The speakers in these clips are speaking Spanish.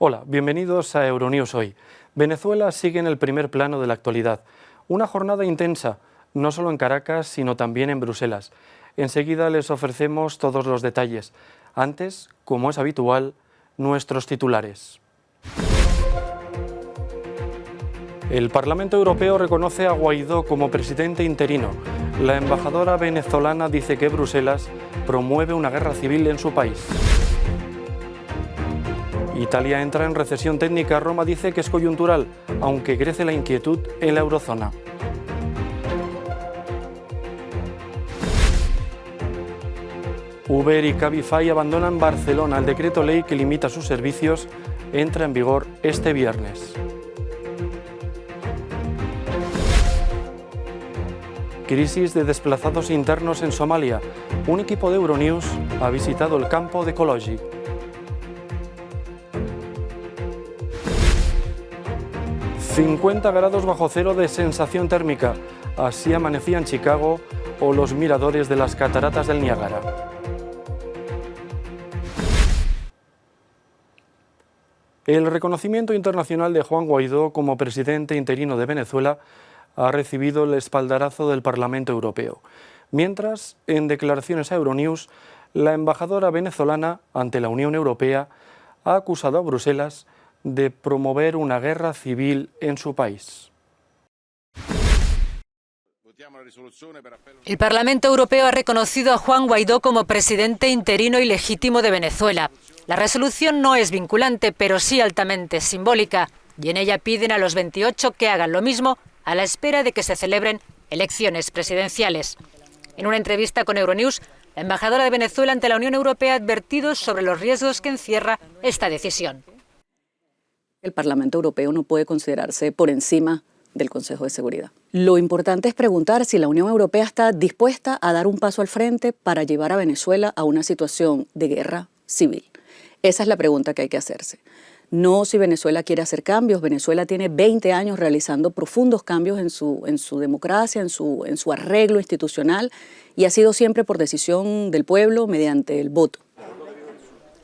Hola, bienvenidos a Euronews Hoy. Venezuela sigue en el primer plano de la actualidad. Una jornada intensa, no solo en Caracas, sino también en Bruselas. Enseguida les ofrecemos todos los detalles. Antes, como es habitual, nuestros titulares. El Parlamento Europeo reconoce a Guaidó como presidente interino. La embajadora venezolana dice que Bruselas promueve una guerra civil en su país. Italia entra en recesión técnica. Roma dice que es coyuntural, aunque crece la inquietud en la eurozona. Uber y Cabify abandonan Barcelona. El decreto ley que limita sus servicios entra en vigor este viernes. Crisis de desplazados internos en Somalia. Un equipo de Euronews ha visitado el campo de Kologi. ...50 grados bajo cero de sensación térmica. Así amanecía en Chicago o los miradores de las cataratas del Niágara. El reconocimiento internacional de Juan Guaidó como presidente interino de Venezuela ha recibido el espaldarazo del Parlamento Europeo. Mientras, en declaraciones a Euronews, la embajadora venezolana ante la Unión Europea ha acusado a Bruselas de promover una guerra civil en su país. El Parlamento Europeo ha reconocido a Juan Guaidó como presidente interino y legítimo de Venezuela. La resolución no es vinculante, pero sí altamente simbólica, y en ella piden a los 28 que hagan lo mismo a la espera de que se celebren elecciones presidenciales. En una entrevista con Euronews, la embajadora de Venezuela ante la Unión Europea ha advertido sobre los riesgos que encierra esta decisión. El Parlamento Europeo no puede considerarse por encima del Consejo de Seguridad. Lo importante es preguntar si la Unión Europea está dispuesta a dar un paso al frente para llevar a Venezuela a una situación de guerra civil. Esa es la pregunta que hay que hacerse. No si Venezuela quiere hacer cambios. Venezuela tiene 20 años realizando profundos cambios en su democracia, en su arreglo institucional, y ha sido siempre por decisión del pueblo mediante el voto.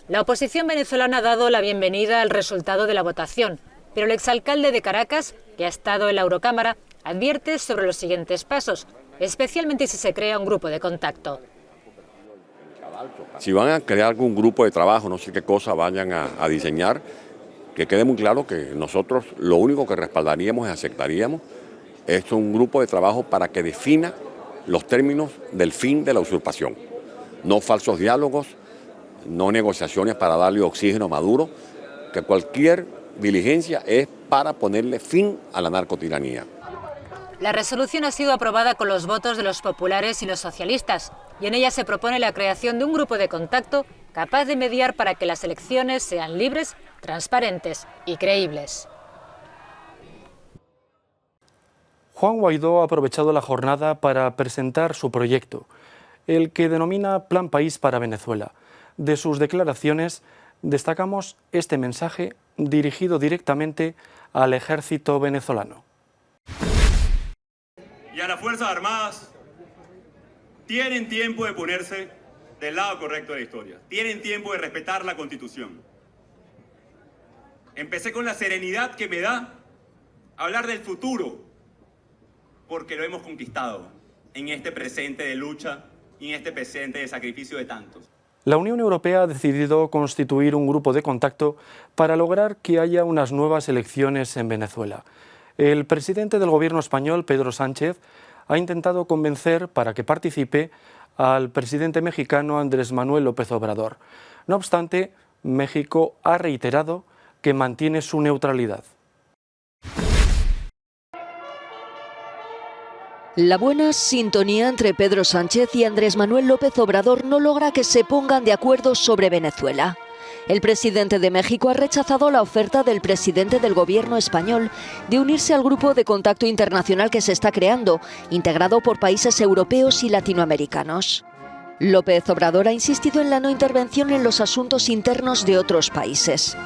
La oposición venezolana ha dado la bienvenida al resultado de la votación, pero el exalcalde de Caracas, que ha estado en la Eurocámara, advierte sobre los siguientes pasos, especialmente si se crea un grupo de contacto. Si van a crear algún grupo de trabajo, no sé qué cosa vayan a diseñar, que quede muy claro que nosotros lo único que respaldaríamos y aceptaríamos es un grupo de trabajo para que defina los términos del fin de la usurpación. No falsos diálogos, no negociaciones para darle oxígeno a Maduro, que cualquier diligencia es para ponerle fin a la narcotiranía. La resolución ha sido aprobada con los votos de los populares y los socialistas, y en ella se propone la creación de un grupo de contacto capaz de mediar para que las elecciones sean libres, transparentes y creíbles. Juan Guaidó ha aprovechado la jornada para presentar su proyecto, el que denomina Plan País para Venezuela. De sus declaraciones destacamos este mensaje dirigido directamente al ejército venezolano. Y a las Fuerzas Armadas, tienen tiempo de ponerse del lado correcto de la historia. Tienen tiempo de respetar la Constitución. Empecé con la serenidad que me da hablar del futuro, porque lo hemos conquistado en este presente de lucha y en este presente de sacrificio de tantos. La Unión Europea ha decidido constituir un grupo de contacto para lograr que haya unas nuevas elecciones en Venezuela. El presidente del gobierno español, Pedro Sánchez, ha intentado convencer para que participe al presidente mexicano Andrés Manuel López Obrador. No obstante, México ha reiterado que mantiene su neutralidad. La buena sintonía entre Pedro Sánchez y Andrés Manuel López Obrador no logra que se pongan de acuerdo sobre Venezuela. El presidente de México ha rechazado la oferta del presidente del gobierno español de unirse al grupo de contacto internacional que se está creando, integrado por países europeos y latinoamericanos. López Obrador ha insistido en la no intervención en los asuntos internos de otros países.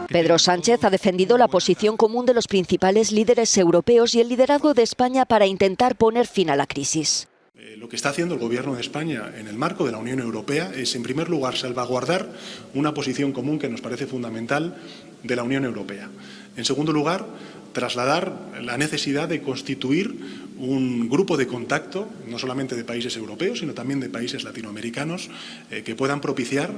Pedro Sánchez ha defendido la posición común de los principales líderes europeos y el liderazgo de España para intentar poner fin a la crisis. Lo que está haciendo el Gobierno de España en el marco de la Unión Europea es, en primer lugar, salvaguardar una posición común que nos parece fundamental de la Unión Europea. En segundo lugar, trasladar la necesidad de constituir un grupo de contacto, no solamente de países europeos, sino también de países latinoamericanos, que puedan propiciar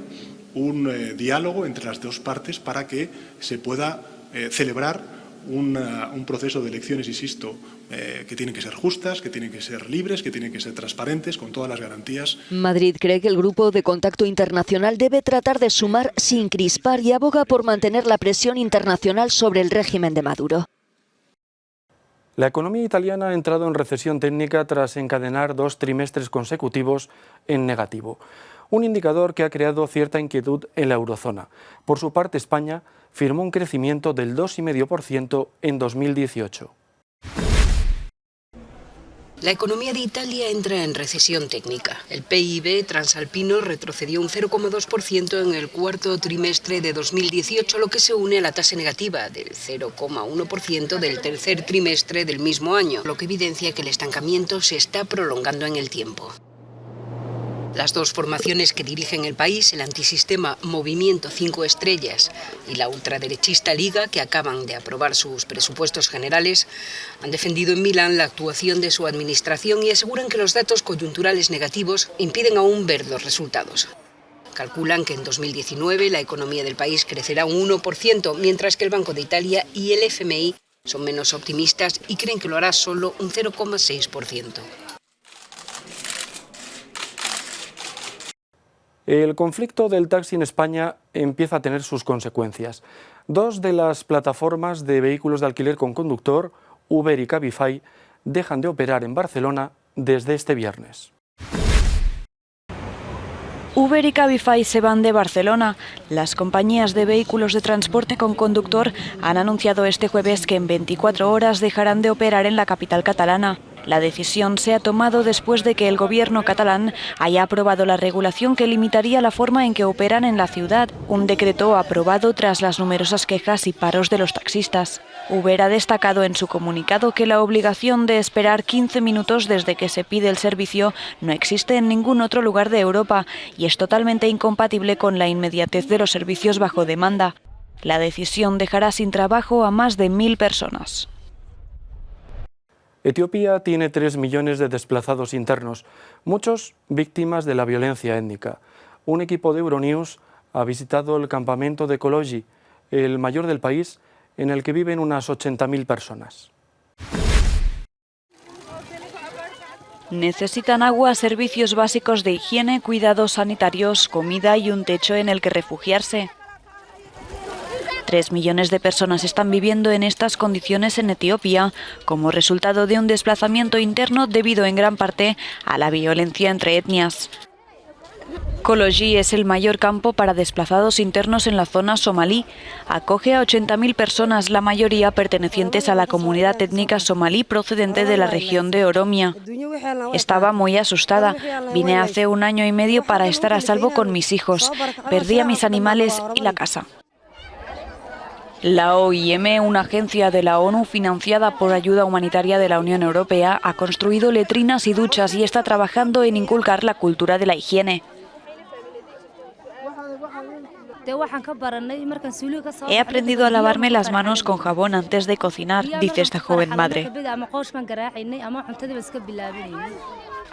un diálogo entre las dos partes para que se pueda celebrar un proceso de elecciones, insisto, que tienen que ser justas, que tienen que ser libres, que tienen que ser transparentes, con todas las garantías. Madrid cree que el grupo de contacto internacional debe tratar de sumar sin crispar y aboga por mantener la presión internacional sobre el régimen de Maduro. La economía italiana ha entrado en recesión técnica tras encadenar 2 trimestres consecutivos en negativo, un indicador que ha creado cierta inquietud en la eurozona. Por su parte, España firmó un crecimiento del 2,5% en 2018. La economía de Italia entra en recesión técnica. El PIB transalpino retrocedió un 0,2% en el cuarto trimestre de 2018, lo que se une a la tasa negativa del 0,1% del tercer trimestre del mismo año, lo que evidencia que el estancamiento se está prolongando en el tiempo. Las dos formaciones que dirigen el país, el antisistema Movimiento 5 Estrellas y la ultraderechista Liga, que acaban de aprobar sus presupuestos generales, han defendido en Milán la actuación de su administración y aseguran que los datos coyunturales negativos impiden aún ver los resultados. Calculan que en 2019 la economía del país crecerá un 1%, mientras que el Banco de Italia y el FMI son menos optimistas y creen que lo hará solo un 0,6%. El conflicto del taxi en España empieza a tener sus consecuencias. 2 de las plataformas de vehículos de alquiler con conductor, Uber y Cabify, dejan de operar en Barcelona desde este viernes. Uber y Cabify se van de Barcelona. Las compañías de vehículos de transporte con conductor han anunciado este jueves que en 24 horas dejarán de operar en la capital catalana. La decisión se ha tomado después de que el gobierno catalán haya aprobado la regulación que limitaría la forma en que operan en la ciudad, un decreto aprobado tras las numerosas quejas y paros de los taxistas. Uber ha destacado en su comunicado que la obligación de esperar 15 minutos desde que se pide el servicio no existe en ningún otro lugar de Europa y es totalmente incompatible con la inmediatez de los servicios bajo demanda. La decisión dejará sin trabajo a más de 1.000 personas. Etiopía tiene 3 millones de desplazados internos, muchos víctimas de la violencia étnica. Un equipo de Euronews ha visitado el campamento de Koloji, el mayor del país, en el que viven unas 80.000 personas. Necesitan agua, servicios básicos de higiene, cuidados sanitarios, comida y un techo en el que refugiarse. 3 millones de personas están viviendo en estas condiciones en Etiopía como resultado de un desplazamiento interno debido en gran parte a la violencia entre etnias. Koloji es el mayor campo para desplazados internos en la zona somalí. Acoge a 80.000 personas, la mayoría pertenecientes a la comunidad étnica somalí procedente de la región de Oromia. Estaba muy asustada. Vine hace 1 año y medio para estar a salvo con mis hijos. Perdí a mis animales y la casa. La OIM, una agencia de la ONU financiada por ayuda humanitaria de la Unión Europea, ha construido letrinas y duchas y está trabajando en inculcar la cultura de la higiene. He aprendido a lavarme las manos con jabón antes de cocinar, dice esta joven madre.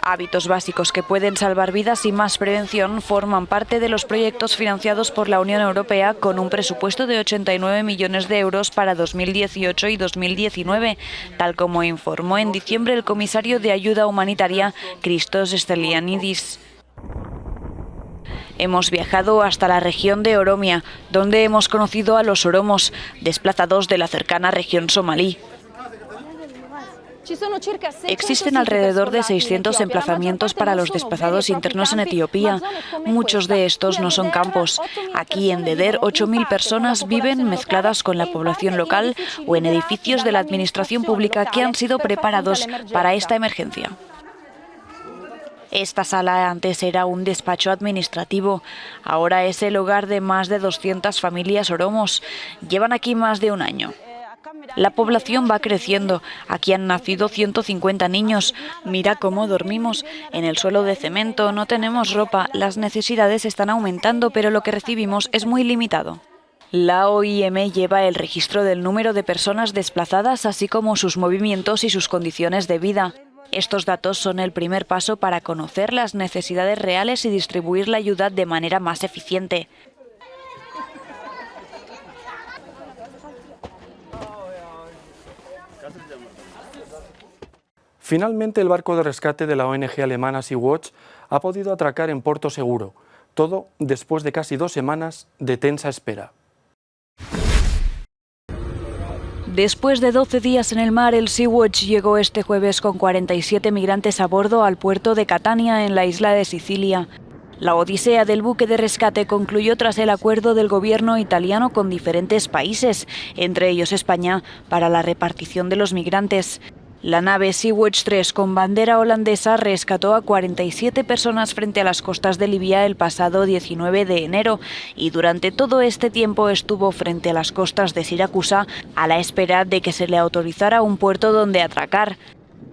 Hábitos básicos que pueden salvar vidas y más prevención forman parte de los proyectos financiados por la Unión Europea con un presupuesto de 89 millones de euros para 2018 y 2019, tal como informó en diciembre el comisario de ayuda humanitaria Christos Stylianidis. Hemos viajado hasta la región de Oromia, donde hemos conocido a los oromos, desplazados de la cercana región somalí. Existen alrededor de 600 emplazamientos para los desplazados internos en Etiopía. Muchos de estos no son campos. Aquí en Deder, 8.000 personas viven mezcladas con la población local o en edificios de la administración pública que han sido preparados para esta emergencia. Esta sala antes era un despacho administrativo. Ahora es el hogar de más de 200 familias oromos. Llevan aquí más de 1 año. La población va creciendo. Aquí han nacido 150 niños. Mira cómo dormimos. En el suelo de cemento, no tenemos ropa. Las necesidades están aumentando, pero lo que recibimos es muy limitado. La OIM lleva el registro del número de personas desplazadas, así como sus movimientos y sus condiciones de vida. Estos datos son el primer paso para conocer las necesidades reales y distribuir la ayuda de manera más eficiente. Finalmente, el barco de rescate de la ONG alemana Sea-Watch ha podido atracar en Puerto Seguro, todo después de casi 2 semanas de tensa espera. Después de 12 días en el mar, el Sea-Watch llegó este jueves con 47 migrantes a bordo al puerto de Catania, en la isla de Sicilia. La odisea del buque de rescate concluyó tras el acuerdo del gobierno italiano con diferentes países, entre ellos España, para la repartición de los migrantes. La nave Sea-Watch 3 con bandera holandesa rescató a 47 personas frente a las costas de Libia el pasado 19 de enero y durante todo este tiempo estuvo frente a las costas de Siracusa a la espera de que se le autorizara un puerto donde atracar.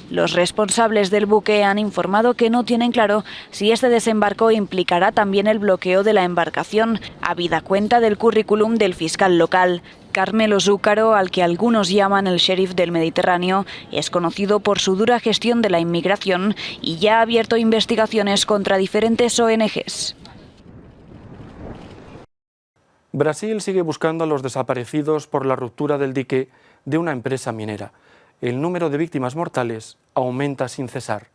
Los responsables del buque han informado que no tienen claro si este desembarco implicará también el bloqueo de la embarcación, habida cuenta del currículum del fiscal local. Carmelo Zúcaro, al que algunos llaman el sheriff del Mediterráneo, es conocido por su dura gestión de la inmigración y ya ha abierto investigaciones contra diferentes ONGs. Brasil sigue buscando a los desaparecidos por la ruptura del dique de una empresa minera. El número de víctimas mortales aumenta sin cesar.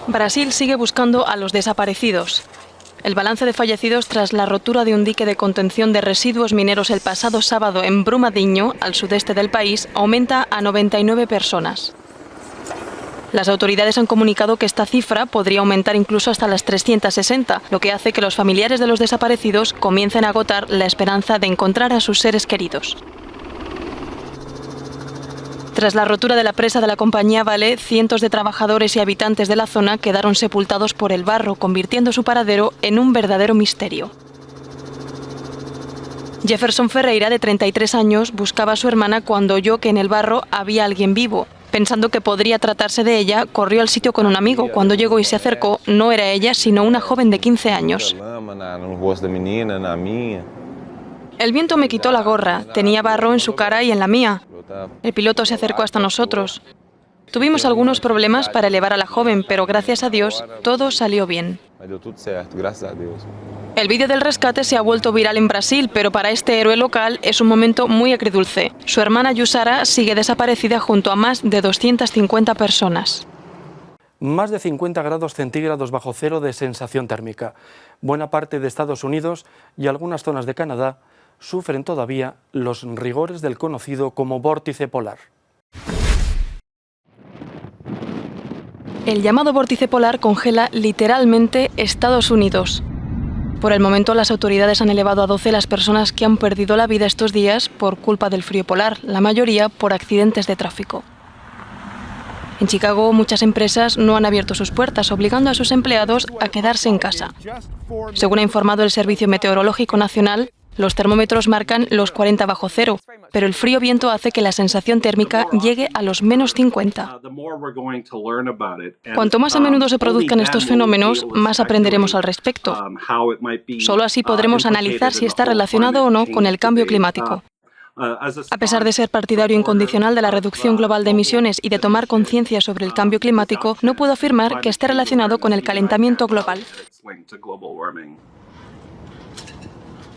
Brasil sigue buscando a los desaparecidos. El balance de fallecidos tras la rotura de un dique de contención de residuos mineros el pasado sábado en Brumadinho, al sudeste del país, aumenta a 99 personas. Las autoridades han comunicado que esta cifra podría aumentar incluso hasta las 360, lo que hace que los familiares de los desaparecidos comiencen a agotar la esperanza de encontrar a sus seres queridos. Tras la rotura de la presa de la compañía Vale, cientos de trabajadores y habitantes de la zona quedaron sepultados por el barro, convirtiendo su paradero en un verdadero misterio. Jefferson Ferreira, de 33 años, buscaba a su hermana cuando oyó que en el barro había alguien vivo. Pensando que podría tratarse de ella, corrió al sitio con un amigo. Cuando llegó y se acercó, no era ella, sino una joven de 15 años. El viento me quitó la gorra, tenía barro en su cara y en la mía. El piloto se acercó hasta nosotros. Tuvimos algunos problemas para elevar a la joven, pero gracias a Dios, todo salió bien. El vídeo del rescate se ha vuelto viral en Brasil, pero para este héroe local es un momento muy agridulce. Su hermana Yusara sigue desaparecida junto a más de 250 personas. Más de 50 grados centígrados bajo cero de sensación térmica. Buena parte de Estados Unidos y algunas zonas de Canadá sufren todavía los rigores del conocido como vórtice polar. El llamado vórtice polar congela literalmente Estados Unidos. Por el momento, las autoridades han elevado a 12 las personas que han perdido la vida estos días por culpa del frío polar, la mayoría por accidentes de tráfico. En Chicago, muchas empresas no han abierto sus puertas, obligando a sus empleados a quedarse en casa. Según ha informado el Servicio Meteorológico Nacional, los termómetros marcan los 40 bajo cero, pero el frío viento hace que la sensación térmica llegue a los menos 50. Cuanto más a menudo se produzcan estos fenómenos, más aprenderemos al respecto. Solo así podremos analizar si está relacionado o no con el cambio climático. A pesar de ser partidario incondicional de la reducción global de emisiones y de tomar conciencia sobre el cambio climático, no puedo afirmar que esté relacionado con el calentamiento global.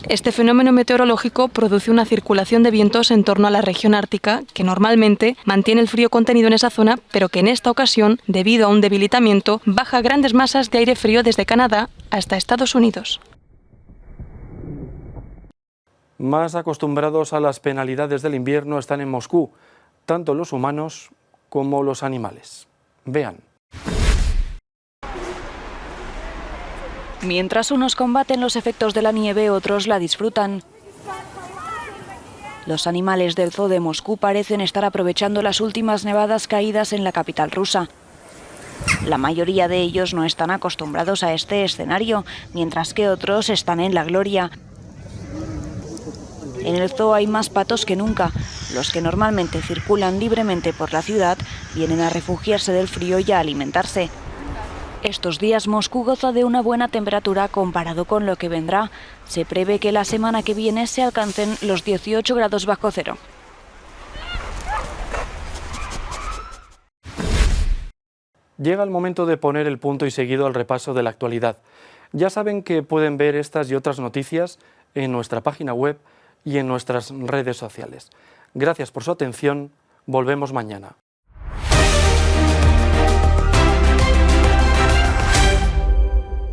Este fenómeno meteorológico produce una circulación de vientos en torno a la región ártica que normalmente mantiene el frío contenido en esa zona, pero que en esta ocasión, debido a un debilitamiento, baja grandes masas de aire frío desde Canadá hasta Estados Unidos. Más acostumbrados a las penalidades del invierno están en Moscú, tanto los humanos como los animales. Vean. Mientras unos combaten los efectos de la nieve, otros la disfrutan. Los animales del zoo de Moscú parecen estar aprovechando las últimas nevadas caídas en la capital rusa. La mayoría de ellos no están acostumbrados a este escenario, mientras que otros están en la gloria. En el zoo hay más patos que nunca. Los que normalmente circulan libremente por la ciudad vienen a refugiarse del frío y a alimentarse. Estos días Moscú goza de una buena temperatura comparado con lo que vendrá. Se prevé que la semana que viene se alcancen los 18 grados bajo cero. Llega el momento de poner el punto y seguido al repaso de la actualidad. Ya saben que pueden ver estas y otras noticias en nuestra página web y en nuestras redes sociales. Gracias por su atención. Volvemos mañana.